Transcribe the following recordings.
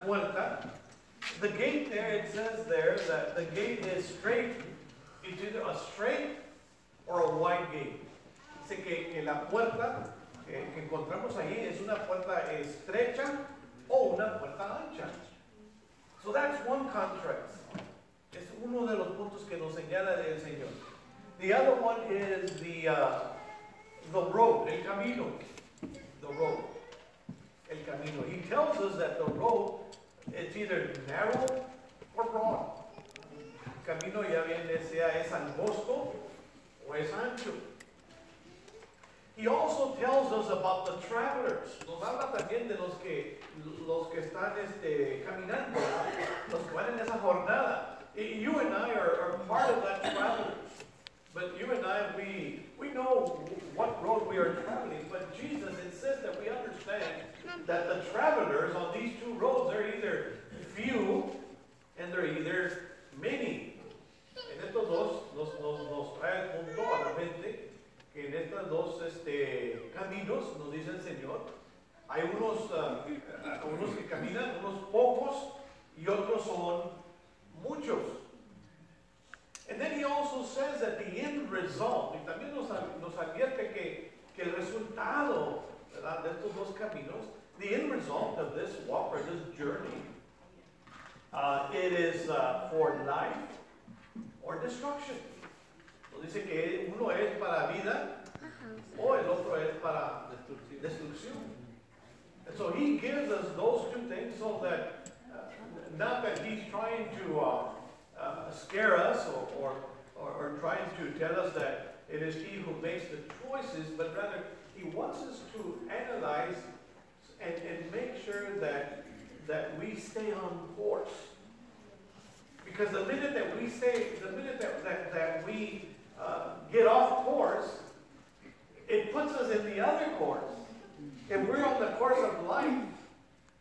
puerta. The gate there, it says there that the gate is straight. It's either a straight or a wide gate. Dice que la puerta que encontramos ahí es una puerta estrecha o una puerta ancha. So that's one contrast. Es uno de los puntos que nos señala el Señor. The other one is the road, el camino. The road, el camino. He tells us that the road, it's either narrow or broad. El camino ya bien sea es angosto o es ancho. He also tells us about the travelers. Nos habla también de los que están caminando, los que van en esa jornada. You and I are part of that travelers. But you and I, we know what road we are traveling. But Jesus insists that we understand that the travelers on these two roads are either few and they're either many. En estos dos nos trae el punto a la mente que en estos dos caminos, nos dice el Señor, hay unos que caminan, unos pocos y otros son muchos. And then he also says that the end result, y también nos advierte que el resultado, ¿verdad?, de estos dos caminos, the end result of this walk or this journey, it is for life or destruction. Nos dice que uno es para vida o el otro es para destrucción. And so he gives us those two things so that, not that he's trying to scare us or trying to tell us that it is he who makes the choices, but rather he wants us to analyze and make sure that we stay on course. Because the minute that we get off course, it puts us in the other course. If we're on the course of life,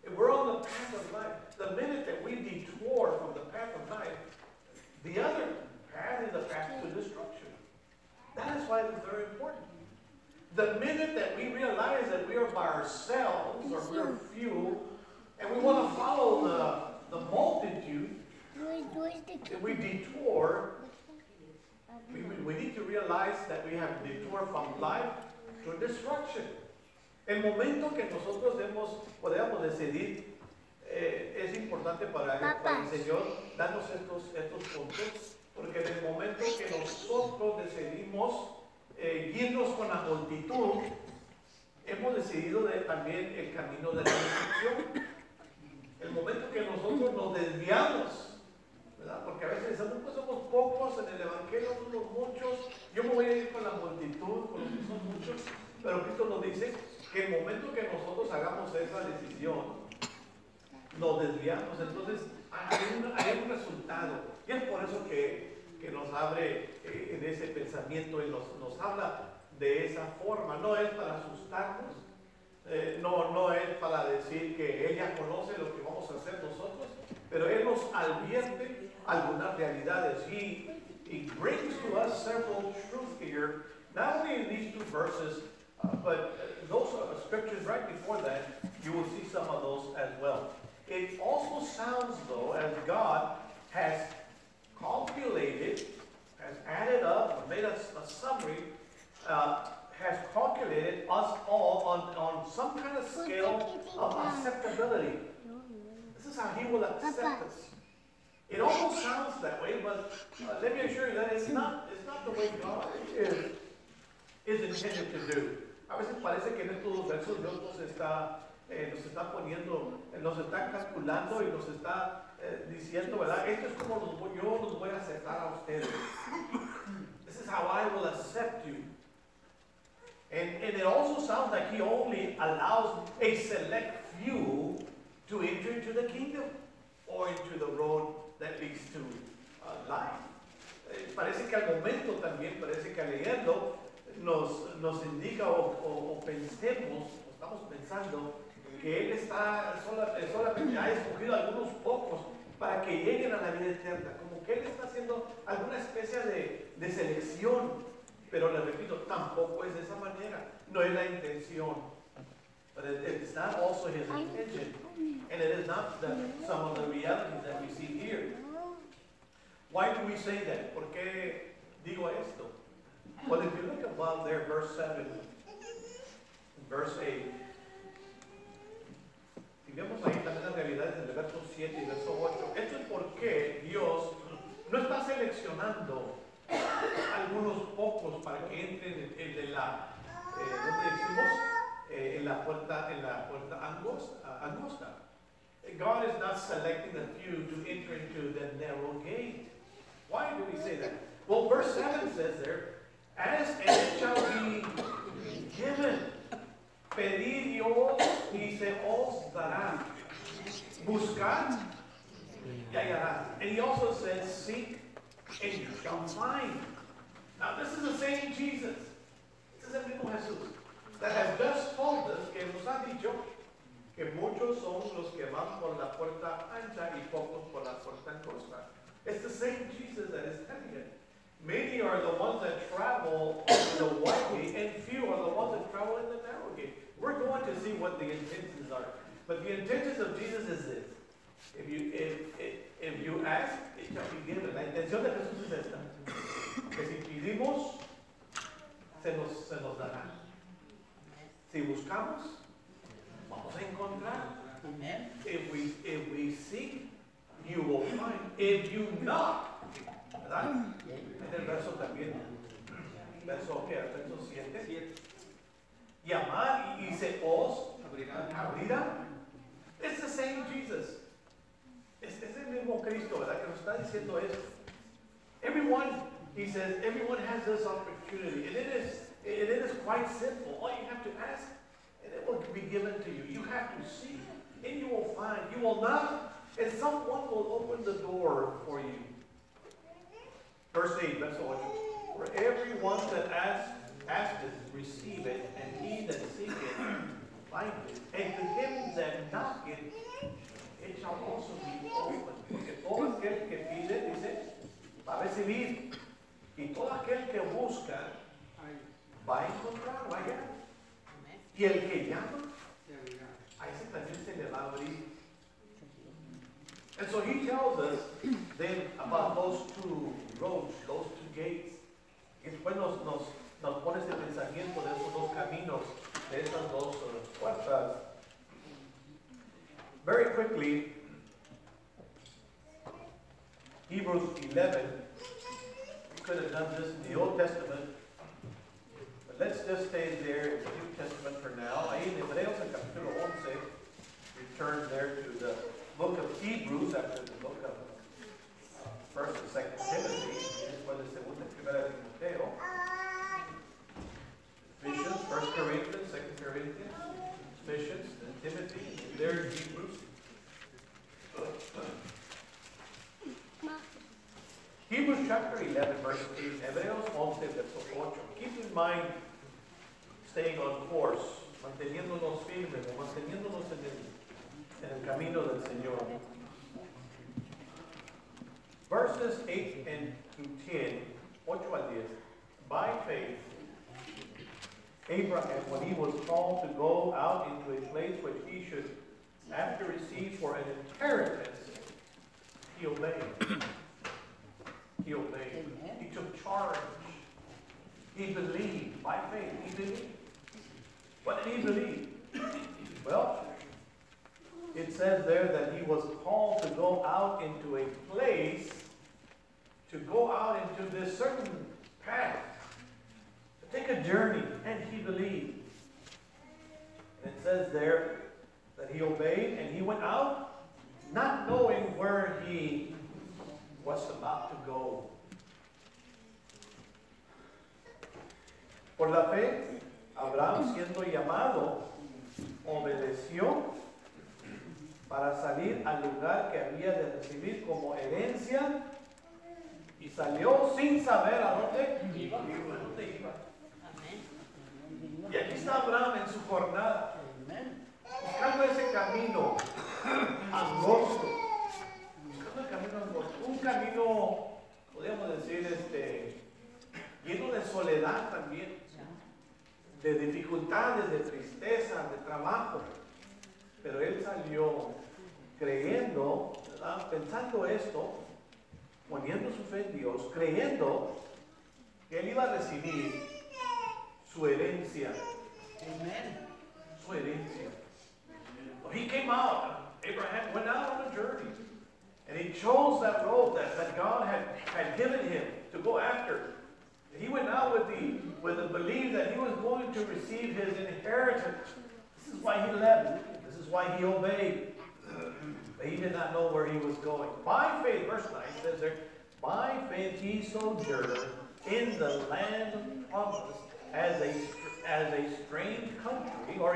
if we're on the path of life, the minute that we detour from the path of life, the other path is the path to destruction. That is why it's very important. The minute that we realize that we are by ourselves, or we're few, and we want to follow the multitude, if we detour, we need to realize that we have detoured from life to destruction. El momento que nosotros podamos decidir, es importante para el Señor darnos estos puntos, porque en el momento que nosotros decidimos irnos con la multitud, hemos decidido también el camino de la destrucción. El momento que nosotros nos desviamos, ¿verdad?, porque a veces decimos, pues somos pocos en el Evangelio, somos muchos, yo me voy a ir con la multitud, con los que son muchos, pero Cristo nos dice que el momento que nosotros hagamos esa decisión, nos desviamos, entonces hay un resultado. Y es por eso que nos abre en ese pensamiento y nos habla de esa forma. No es para asustarnos, no es para decir que Él ya conoce lo que vamos a hacer nosotros, pero Él nos advierte algunas realidades. He brings to us several truths here, not only in these two verses, but those scriptures right before that, you will see some of those as well. It also sounds, though, as God has calculated, has added up, or made us a summary, has calculated us all on some kind of scale of acceptability. This is how He will accept us. It almost sounds that way, but let me assure you that it's not the way God is intended to do. A veces parece que en estos versos Dios nos está calculando y nos está diciendo, ¿verdad? Esto es como yo los voy a aceptar a ustedes. This is how I will accept you. And it also sounds like He only allows a select few to enter into the kingdom or into the road that leads to life. Parece que al momento también, parece que al leerlo nos indica o pensemos, o estamos pensando que Él solamente ha escogido a algunos pocos para que lleguen a la vida eterna, como que Él está haciendo alguna especie de selección, pero le repito, tampoco es de esa manera, no es la intención, but it's not also His intention. And it is not some of the realities that we see here. Why do we say that? ¿Por qué digo esto? Well, if you look above there, verse 7, verse 8, si vemos ahí también las realidades del verso 7 y verso 8, esto es porque Dios no está seleccionando algunos pocos para que entren en la, ¿dónde decimos? En la puerta angosta. God is not selecting a few to enter into the narrow gate. Why do we say that? Well, verse 7 says there, ask and it shall be given. Pedid y se os dará. Buscad y hallarás. And he also says, seek and you shall find. Now this is the same Jesus. This is el mismo Jesús that has just told us, que nos ha dicho que muchos son los que van por la puerta ancha y pocos por la puerta angosta. It's the same Jesus that is telling it. Many are the ones that travel in the wide gate, and few are the ones that travel in the narrow gate. We're going to see what the intentions are. But the intentions of Jesus is this. If you ask, it shall be given. La intención de Jesús es esta. Que si pedimos, se nos dará. Si buscamos, vamos a encontrar. If we seek, you will find. If you knock, ¿verdad? En el verso también. Verso 7. Llamar y se os abrirá. It's the same Jesus. Es el mismo Cristo, ¿verdad? Que nos está diciendo esto. Everyone, he says, everyone has this opportunity. And it is quite simple. All you have to ask, and it will be given to you. You have to seek, and you will find. You will knock, and someone will open the door for you. Verse 8, verso 8. For everyone that asketh, receive it, and he that seeketh, find it. And to him that knocketh, it shall also be opened. Porque todo aquel que pide, dice, va a recibir. Y todo aquel que busca, va a encontrar, va a hallar. Y el que llama, a ese también se le va a abrir. And so he tells us then about those two roads, those two gates. Y después nos pone ese pensamiento de esos dos caminos, de esas dos puertas. Very quickly, Hebrews 11, we could have done this in the Old Testament, but let's just stay there in the New Testament for now. Ahí en Hebreos, el capítulo 11, return there to the book of Hebrews after the book of 1st and 2nd Timothy, después de 2nd and 1st Timoteo. Ephesians, 1st Corinthians, 2nd Corinthians, Ephesians, and Timothy, and there in Hebrews. Hebrews chapter 11, verse 8, Hebreos 11, verso 8. Keep in mind, staying on course, manteniéndonos firmes, manteniéndonos en el camino del Señor. Verses 8 and to 10, 8 al 10. By faith, Abraham, when he was called to go out into a place which he should after receive for an inheritance, he obeyed. He obeyed. He took charge. He believed. By faith, he believed. What did he believe? Well, it says there that he was called to go out into a place, to go out into this certain path, to take a journey, and he believed. And it says there that he obeyed and he went out, not knowing where he was about to go. Por la fe, Abraham, siendo llamado, obedeció para salir al lugar que había de recibir como herencia y salió sin saber a dónde iba. Y aquí está Abraham en su jornada, buscando ese camino angosto, un camino, podríamos decir, lleno de soledad también, de dificultades, de tristeza, de trabajo. Pero él salió creyendo, ¿verdad? Pensando esto, poniendo su fe en Dios, creyendo que él iba a recibir su herencia. Amen. Su herencia. Well, he came out, Abraham went out on a journey, and he chose that road that God had given him to go after. He went out with the belief that he was going to receive his inheritance. This is why he left. This is why he obeyed. But he did not know where he was going. By faith, verse 9 says there, by faith he sojourned in the land of promise as a strange country, or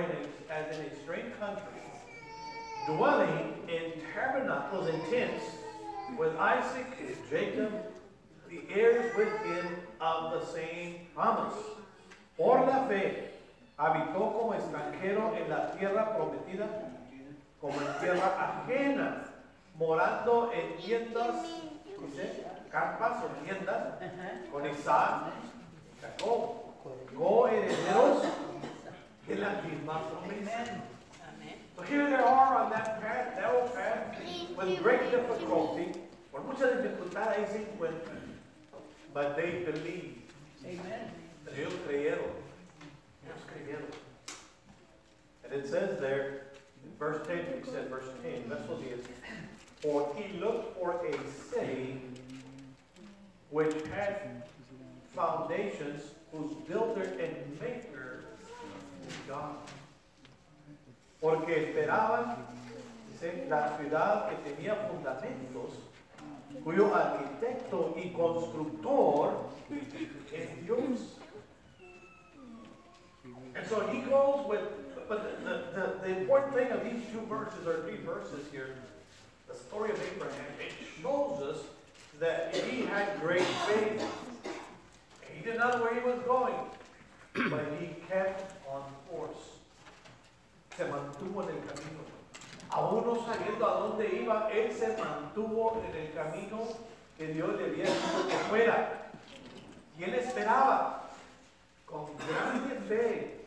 as in a strange country, dwelling in tabernacles and tents with Isaac and Jacob, the heirs with him of the same promise. Por la fe, habitó como extranjero en la tierra prometida, como en tierra ajena, morando en tiendas, dice, carpas o tiendas, con Isaac y Jacob, coherederos de la misma promesa. So here they are on that path, narrow path, with great difficulty, por mucha dificultad ahí se encuentran. But they believed. Amen. Ellos creyeron. Ellos creyeron. And it says there, in verse 10, he said, verse 10, verso 10, for he looked for a city which had foundations, whose builder and maker is God. Porque esperaban, dice, la ciudad que tenía fundamentos, cuyo arquitecto y constructor es Dios. And so he goes with, but the important thing of these two verses, or three verses here, the story of Abraham, it shows us that he had great faith. He did not know where he was going, but he kept on course. Se mantuvo en el camino. Aún no sabiendo a dónde iba, él se mantuvo en el camino que Dios le había dicho que fuera. Y él esperaba con grande fe,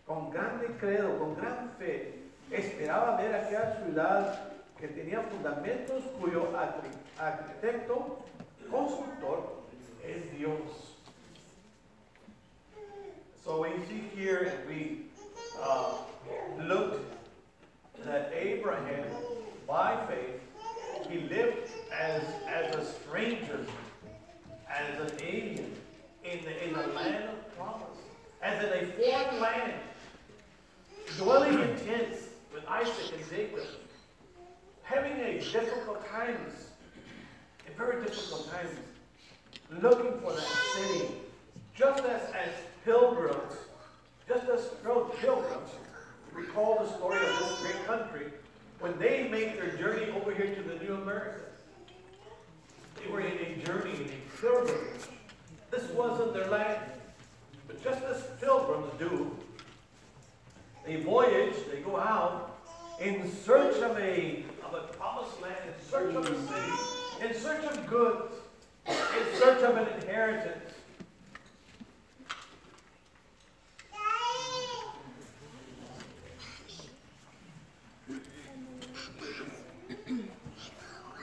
con grande credo, con gran fe. Esperaba ver aquella ciudad que tenía fundamentos, cuyo arquitecto, constructor, es Dios. So we see here, and we looked that Abraham, by faith, he lived as a stranger, as an alien in the land of promise, as in a foreign land, dwelling in tents with Isaac and Jacob, having a difficult times, a very difficult times, looking for that city, just as pilgrims, recall the story of this great country, when they made their journey over here to the New America. They were in a journey, in a pilgrimage. This wasn't their land. But just as pilgrims do, they voyage, they go out in search of a promised land, in search of a city, in search of goods, in search of an inheritance.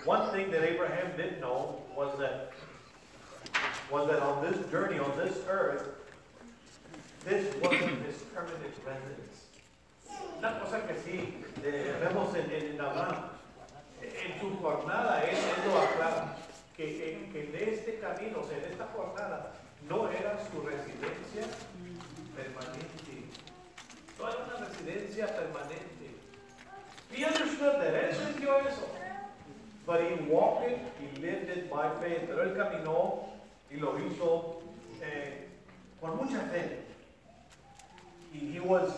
One thing that Abraham didn't know was that on this journey, on this earth, this wasn't his permanent residence. Una cosa que sí vemos en Abraham, en su jornada, él lo aclara, que en este camino, o sea, en esta jornada, no era su residencia permanente. No era una residencia permanente. He understood that. Él entendió eso. But he walked it, he lived it by faith. Pero él caminó y lo hizo con mucha fe. He was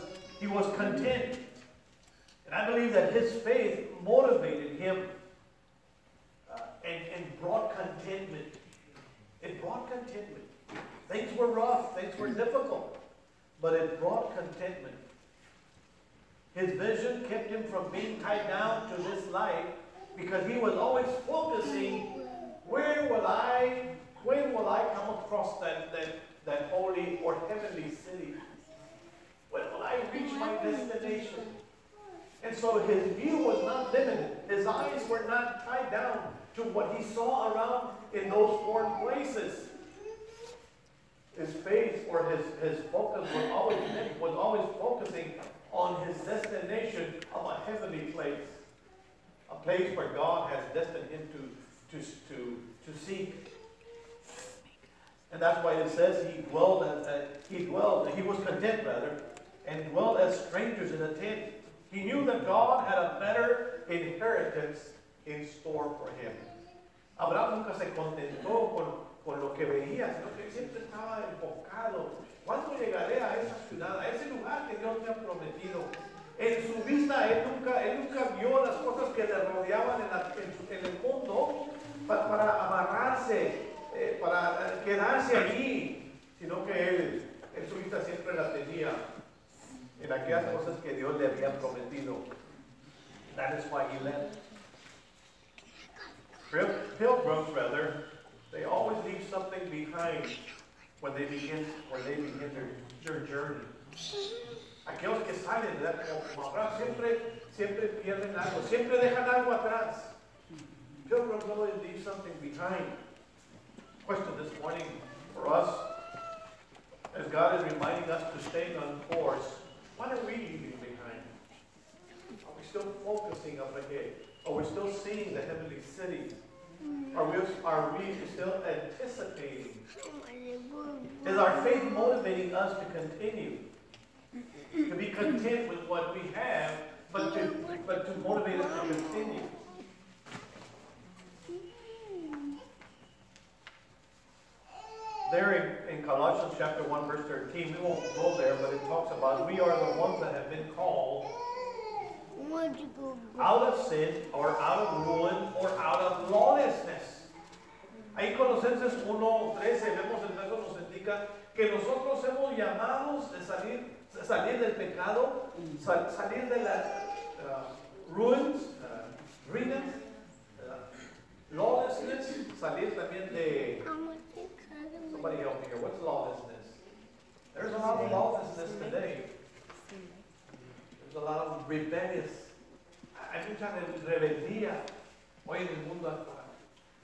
content. And I believe that his faith motivated him and brought contentment. It brought contentment. Things were rough, things were difficult, but it brought contentment. His vision kept him from being tied down to this life, because he was always focusing, when will I come across that holy or heavenly city? When will I reach my destination? And so his view was not limited. His eyes were not tied down to what he saw around in those foreign places. His faith or his focus was always focusing on his destination of a heavenly place. A place where God has destined him to seek. And that's why it says he was content rather, and dwelt as strangers in a tent. He knew that God had a better inheritance in store for him. Abraham nunca se contentó con lo que veía, sino que siempre estaba enfocado. ¿Cuándo llegaré a esa ciudad, a ese lugar que Dios me ha prometido? En su vista, él nunca vio las cosas que le rodeaban en el mundo para amarrarse, para quedarse allí, sino que él en su vista siempre la tenía en aquellas cosas que Dios le había prometido. That is why he left. Pilgrims, rather, they always leave something behind when they begin their journey. Aquellos que salen, ¿verdad? Como Abraham, siempre pierden algo, siempre dejan algo atrás. Pilgrims always leave something behind. Question this morning for us, as God is reminding us to stay on course, what are we leaving behind? Are we still focusing up ahead? Are we still seeing the heavenly city? Are we still anticipating? Is our faith motivating us to continue? To be content with what we have, but to motivate us to continue. There in Colossians chapter 1 verse 13, we won't go there, but it talks about we are the ones that have been called out of sin or out of ruin or out of lawlessness. Ahí Colosenses 1:13 vemos el verso nos indica que nosotros hemos llamados de salir del pecado, salir de las ruins, lawlessness, salir también de... Somebody help me here. What's lawlessness? There's a lot of lawlessness today. There's a lot of rebellious. Hay mucha rebeldía hoy en el mundo actual.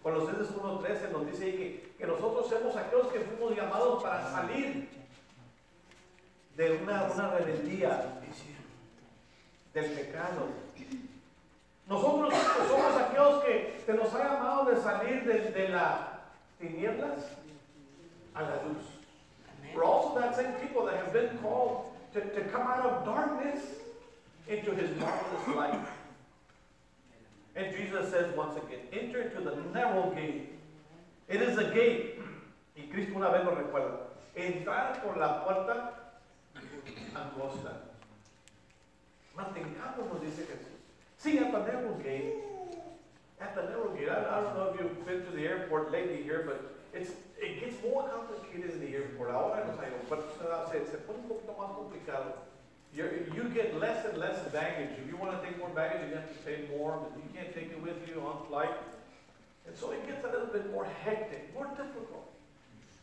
Colosenses 1:13 nos dice ahí que nosotros somos aquellos que fuimos llamados para salir de una rebeldía del pecado. Nosotros somos aquellos que nos ha llamado de salir de las tinieblas a la luz. We're also that same people that have been called to come out of darkness into his marvelous light. And Jesus says once again, enter into the narrow gate. It is a gate. Y Cristo una vez lo recuerda. Entrar por la puerta angosta. Mantengamos, dice Jesús. See, at the narrow gate, I don't know if you've been to the airport lately here, but it gets more complicated in the airport. Ahora en los aeropuertos se pone un poquito más complicado. You get less and less baggage. If you want to take more baggage, you have to pay more, but you can't take it with you on flight. And so it gets a little bit more hectic, more difficult.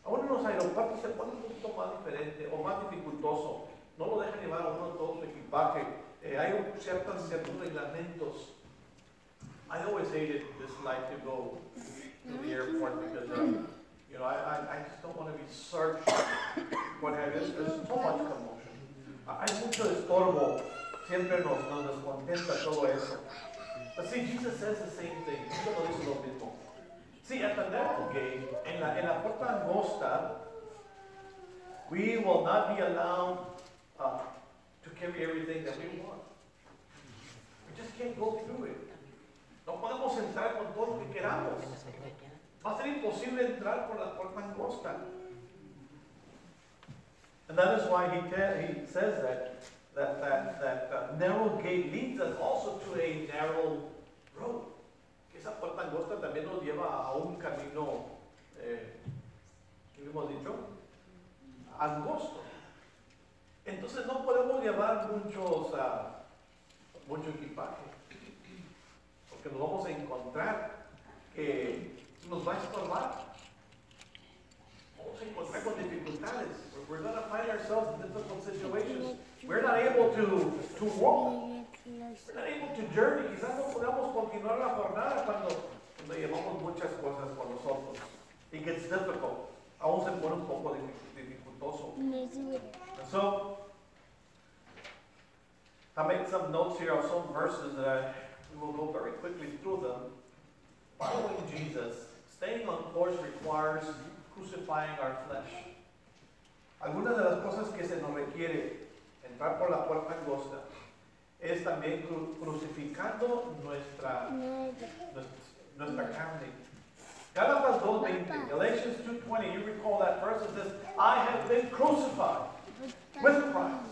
Ahora en los aeropuertos se pone un poquito más diferente o más dificultoso. No lo dejan llevar a uno todo su equipaje. Hay ciertos reglamentos. I always hated this life to go to the airport because I just don't want to be searched. What have you? There's so much commotion. Hay mucho estorbo. Siempre nos descontenta todo eso. But see, Jesus says the same thing. Cristo nos dice lo mismo. See, at the narrow gate, en la puerta angosta, we will not be allowed to carry everything that we want. We just can't go through it. No podemos entrar con todo lo que queramos. Va a ser imposible entrar por la puerta angosta. And that is why he says that narrow gate leads us also to a narrow road. Que esa puerta angosta también nos lleva a un camino, ¿qué hemos dicho? Angosto. Entonces no podemos llevar mucho equipaje. Porque nos vamos a encontrar que nos va a estorbar. Vamos a encontrar con dificultades. We're going to find ourselves in difficult situations. We're not able to walk. We're not able to journey. Quizás no podamos continuar la jornada cuando llevamos muchas cosas con nosotros. It gets difficult. Aún se pone un poco dificultoso. And so, I made some notes here of some verses that we will go very quickly through them. Following Jesus, staying on course requires crucifying our flesh. Algunas de las cosas que se nos requiere entrar por la puerta angosta es también crucificando nuestra carne. Gálatas 2:20, Galatians 2:20, you recall that verse, it says, I have been crucified with Christ,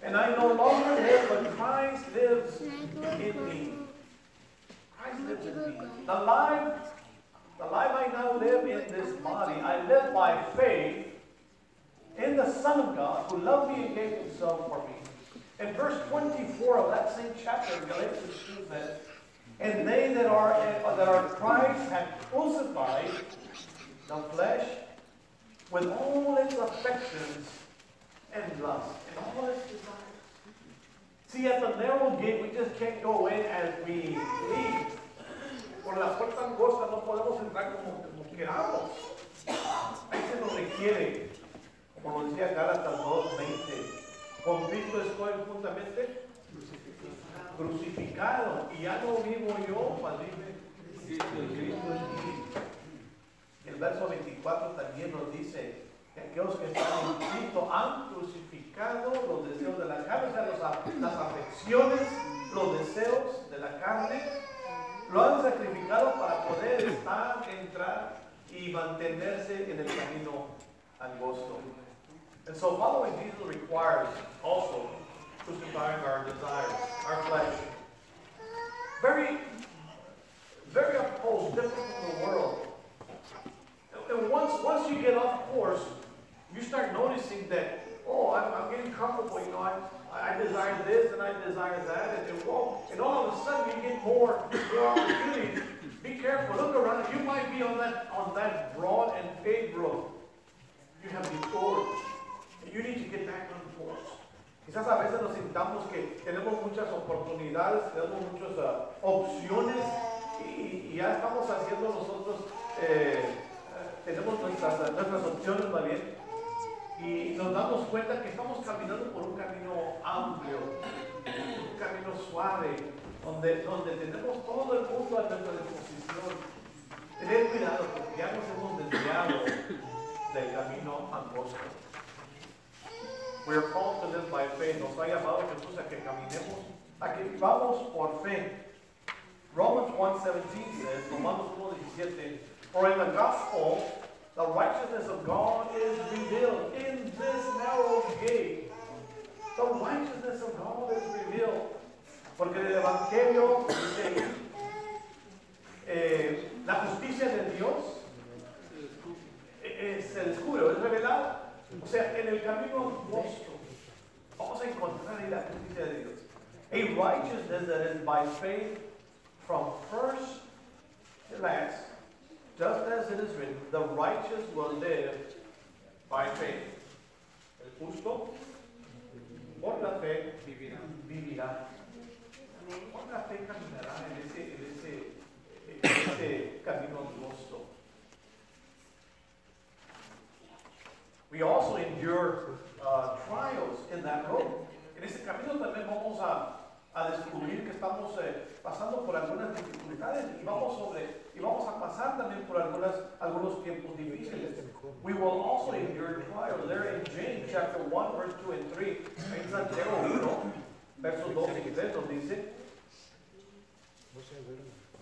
and I no longer live, but Christ lives in me. Christ lives in me. The life I now live in this body, I live by faith in the Son of God, who loved me and gave himself for me. In verse 24 of that same chapter, Galatians 2 says, and they that are Christ have crucified the flesh with all its affections and lust, and all its desires. See, at the narrow gate, we just can't go in as we please. Por la puerta angosta no podemos entrar como queramos. Ahí se nos requiere, como lo decía Gálatas 2:20, con Cristo estoy juntamente crucificado, y ya no vivo yo, mas vive Cristo en mí. El verso 24 también nos dice que aquellos que están en Cristo han crucificado los deseos de la carne, o sea, las afecciones, los deseos de la carne, lo han sacrificado para poder entrar y mantenerse en el camino angosto. And so following Jesus requires also crucifying our desires, our flesh. Very, very opposed, different from the world. And once you get off course, you start noticing that, oh, I'm getting comfortable, you know, I desire this and I desire that, and whoa, and all of a sudden you get more opportunities. Be careful, look around, you might be on that broad and paved road. You have detoured. You need to get back on course. Quizás a veces nos sintamos que tenemos muchas oportunidades, tenemos muchas opciones y ya estamos haciendo nosotros, tenemos nuestras opciones, ¿va bien? Y nos damos cuenta que estamos caminando por un camino amplio, un camino suave, donde tenemos todo el mundo a nuestra disposición. Tener cuidado porque ya nos hemos desviado del camino angosto. We are called to live by faith. Nos ha llamado Jesús a que caminemos, a que vivamos por fe. Romans 1:17 says, Romanos 1:17, for in the gospel, the righteousness of God is revealed in this narrow gate. The righteousness of God is revealed. Porque en el Evangelio dice, la justicia de Dios se descubre, es revelada. O sea, en el camino angosto vamos a encontrar ahí la justicia de Dios. A righteousness that is by faith from first to last, just as it is written, the righteous will live by faith. El justo por la fe vivirá. Por la fe caminará en ese camino angosto. We also endure trials in that road. En ese camino también vamos a descubrir que estamos pasando por algunas dificultades y vamos a pasar también por algunos tiempos difíciles. We will also endure trials. There in James chapter 1, verse 2 and 3, en Santiago 1, versos 2 y 3 nos dice,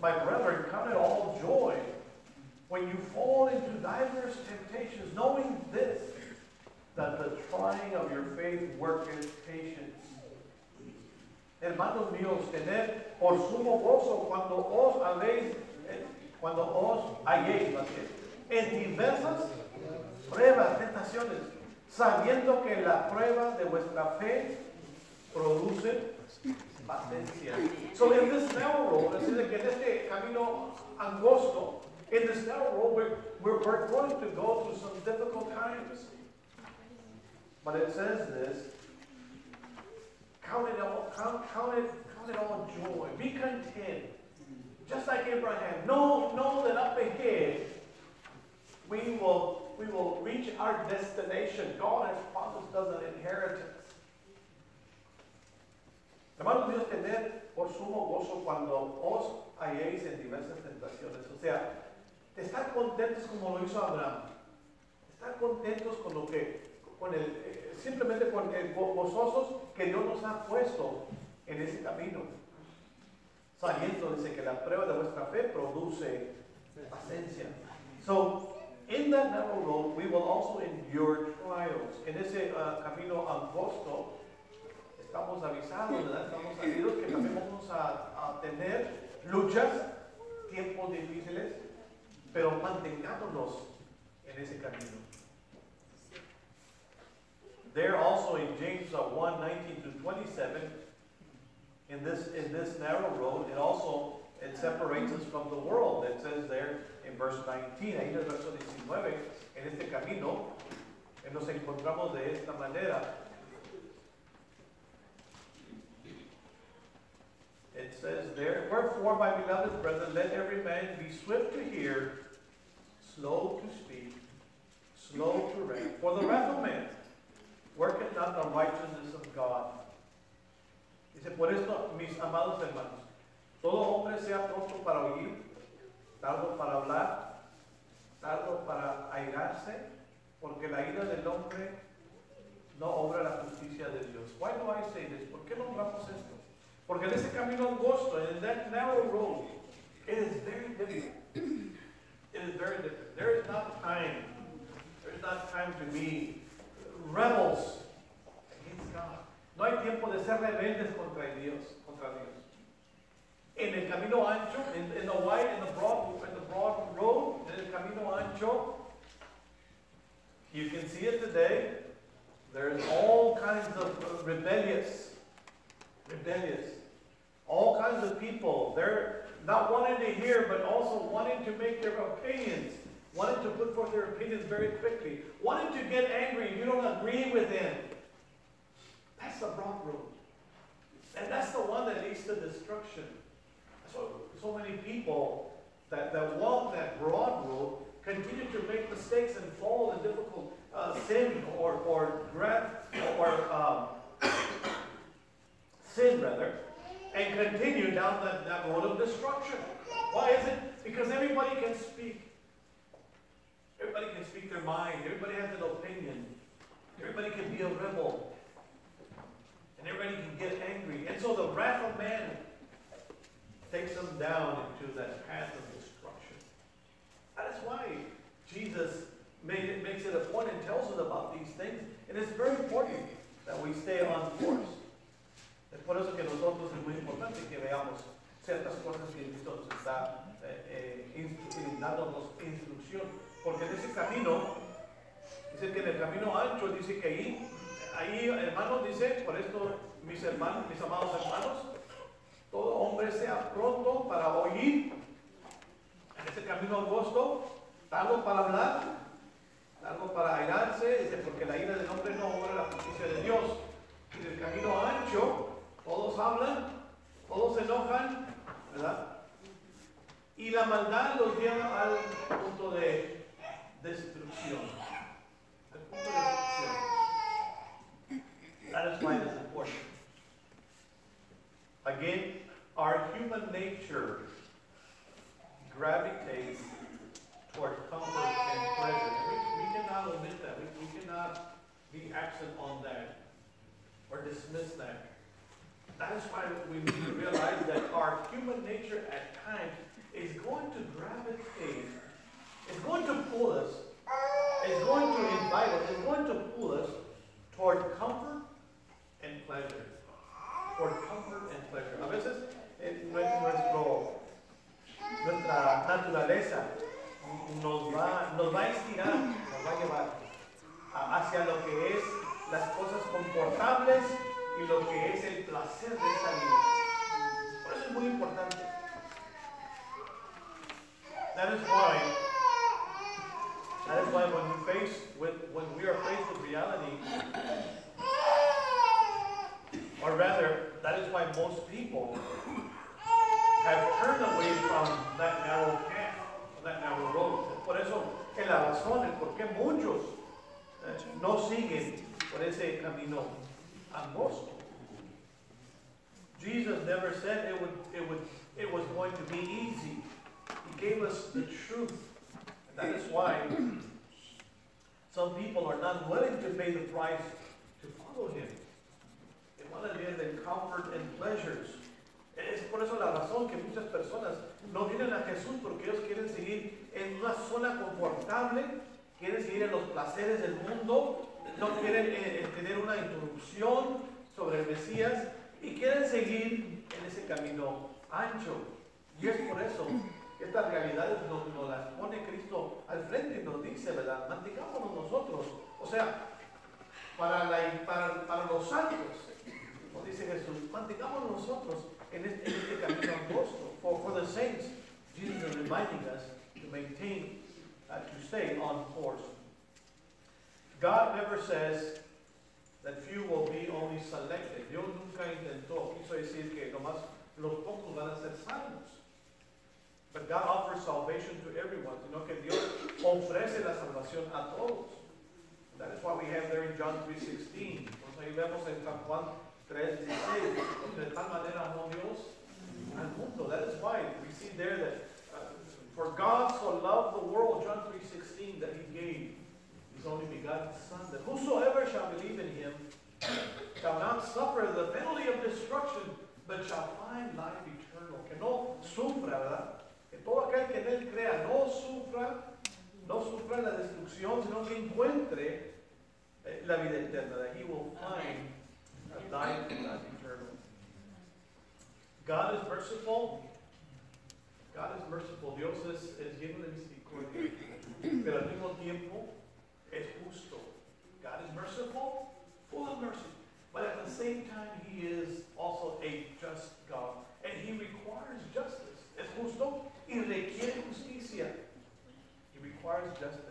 my brethren, count it all joy when you fall into diverse temptations, knowing this, that the trying of your faith worketh patience. Hermanos míos, tened por sumo gozo cuando os halléis en diversas pruebas, tentaciones, sabiendo que la prueba de vuestra fe produce paciencia. So in this narrow road, es decir, que en este camino angosto, in this narrow road, we're going to go through some difficult times. But it says this, count Count it all joy. Be content. Just like Abraham. Know that up ahead we will reach our destination. God has promised us an inheritance. Hermanos míos, tener por sumo gozo cuando os halléis en diversas tentaciones. O sea, estar contentos como lo hizo Abraham. Estar contentos con lo que, simplemente con el gozosos que Dios nos ha puesto en ese camino. Sabiendo, dice que la prueba de vuestra fe produce paciencia. So, in that narrow road, we will also endure trials. En ese camino angosto, estamos avisados, ¿verdad? Estamos sabidos que también vamos a tener luchas, tiempos difíciles, pero mantengámonos en ese camino. There also in James 1:19-27, in this narrow road, it separates us from the world. It says there in verse 19, ahí en el verso 19, en este camino, nos encontramos de esta manera. It says there, wherefore, my beloved brethren, let every man be swift to hear, slow to speak, slow to wrath. For the wrath of man worketh not the righteousness of God. Dice, por esto, mis amados hermanos, todo hombre sea pronto para oír, tardo para hablar, tardo para airarse, porque la ira del hombre no obra la justicia de Dios. Why do I say this? ¿Por qué no hablamos esto? Porque en ese camino angosto, in that narrow road, it is very difficult. It is very difficult. There is not time to be rebels against God. No hay tiempo de ser rebeldes contra Dios. En el camino ancho, in the wide, in the broad road, en el camino ancho, you can see it today. There's all kinds of rebellious. All kinds of people. They're not wanting to hear, but also wanting to make their opinions. Wanting to put forth their opinions very quickly. Wanting to get angry if you don't agree with them. That's the broad road. And that's the one that leads to destruction. So many people that walk that broad road continue to make mistakes and fall in difficult sin sin rather, and continue down that road of destruction. Why is it? Because everybody can speak. Everybody can speak their mind. Everybody has an opinion. Everybody can be a rebel. And everybody can get angry. And so the wrath of man takes them down into that path of destruction. That is why Jesus makes it a point and tells us about these things. And it's very important that we stay on course. Es por eso que nosotros es muy importante que veamos ciertas cosas que Cristo nos está dándonos instrucción. Porque en ese camino, dice que en el camino ancho, dice que ahí hermanos, dice, por esto mis amados hermanos, todo hombre sea pronto para oír, en ese camino angosto, tardo para hablar, tardo para airarse, dice, porque la ira del hombre no obra la justicia de Dios. En el camino ancho, todos hablan, todos se enojan, ¿verdad? Y la maldad los lleva al punto de destrucción. Al punto de destrucción. That is why it is important. Again, our human nature gravitates toward comfort and pleasure. We cannot omit that. We cannot be absent on that or dismiss that. That is why we need to realize that our human nature at times is going to gravitate, is going to pull us, is going to invite us, is going to pull us toward comfort and pleasure. Toward comfort and pleasure. A veces nuestra naturaleza nos va a estirar, nos va a llevar hacia lo que es las cosas confortables y lo que es el placer de esta vida. Por eso es muy importante. That is why when we are faced with reality, or rather, that is why most people have turned away from that narrow path, that narrow road. Por eso, es la razón, el por qué muchos no siguen por ese camino angosto. Jesus never said it was going to be easy. He gave us the truth. And that is why some people are not willing to pay the price to follow him. They want to live in comfort and pleasures. Es por eso la razón que muchas personas no vienen a Jesús, porque ellos quieren seguir en una zona confortable, quieren seguir en los placeres del mundo, no quieren tener una introducción sobre el Mesías y quieren seguir en ese camino ancho. Y es por eso que estas realidades nos las pone Cristo al frente y nos dice, ¿verdad? Mantengámonos nosotros. O sea, para los santos, como dice Jesús, mantengámonos nosotros en este camino angosto. For the saints, Jesus is reminding us to maintain, to stay on course. God never says that few will be only selected. Dios nunca quiso decir que nomás los pocos van a ser salvos. But God offers salvation to everyone, sino que Dios ofrece la salvación a todos. That is why we have there in John 3:16. Entonces ahí vemos en San Juan 3:16, porque de tal manera amó Dios al mundo. That is why we see there that for God so loved the world, John 3:16, that He gave His only begotten Son, that whosoever shall believe in Him shall not suffer the penalty of destruction, but shall find life eternal. Que no sufra, ¿verdad? Que todo aquel que en Él crea no sufra la destrucción, sino que encuentre la vida eterna, that he will find a life eternal. God is merciful. God is merciful. Dios es lleno de misericordia, pero al mismo tiempo es justo. God is merciful, full of mercy, but at the same time He is also a just God, and He requires justice. Es justo y requiere justicia. He requires justice.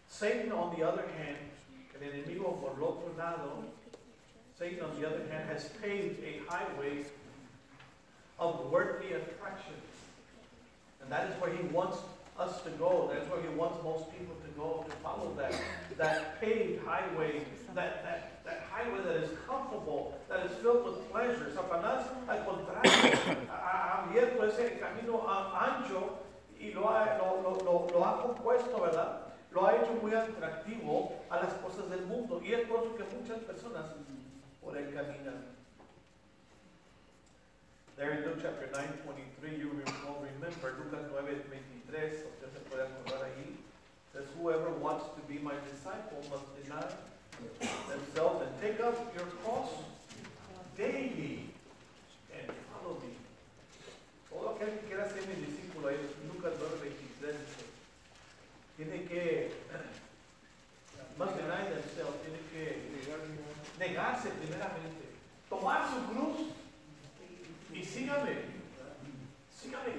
Satan, on the other hand, el enemigo por el otro lado, Satan, on the other hand, has paved a highway of worldly attraction. And that is where he wants us to go. That is where he wants most people to go, to follow that paved highway, that highway that is comfortable, that is filled with pleasure. Satanás, al contrario, ha abierto ese camino ancho y lo ha compuesto, ¿verdad? Lo ha hecho muy atractivo a las cosas del mundo. Y es por eso que muchas personas por él caminan. There in Luke chapter 9:23, you will remember, Lucas 9:23, usted se puede acordar ahí, says, whoever wants to be my disciple must deny themselves and take up your cross daily and follow me. Todo aquel que quiera ser mi discípulo, ahí Lucas 9:23, tiene que must deny themselves, tiene que negarse primeramente, tomar su cruz y sígame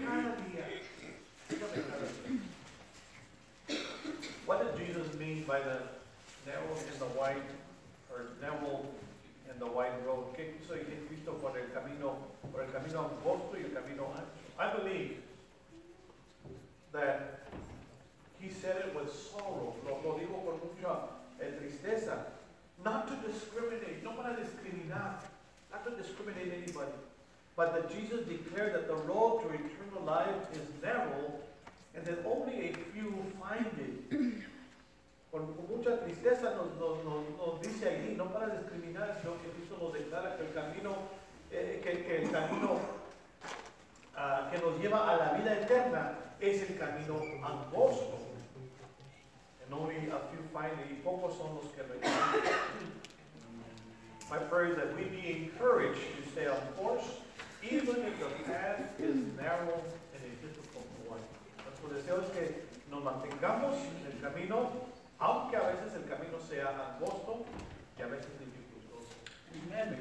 cada día. What did Jesus mean by the narrow and the wide, or narrow and the wide road? ¿Qué quiso decir Cristo por el camino angosto y el camino ancho? I believe that He said it with sorrow. Lo digo con mucha tristeza. Not to discriminate, no para discriminar, not to discriminate anybody. But that Jesus declared that the road to eternal life is narrow and that only a few find it. Con mucha tristeza nos dice ahí, no para discriminar, sino que Cristo nos declara que el camino, que nos lleva a la vida eterna es el camino angosto. And only a few find it, y pocos son los que lo encuentran. My prayer is that we be encouraged to stay on course, even if the path is narrow and a difficult one. Nuestro deseo es que nos mantengamos en el camino, aunque a veces el camino sea angosto y a veces dificultoso. Amen.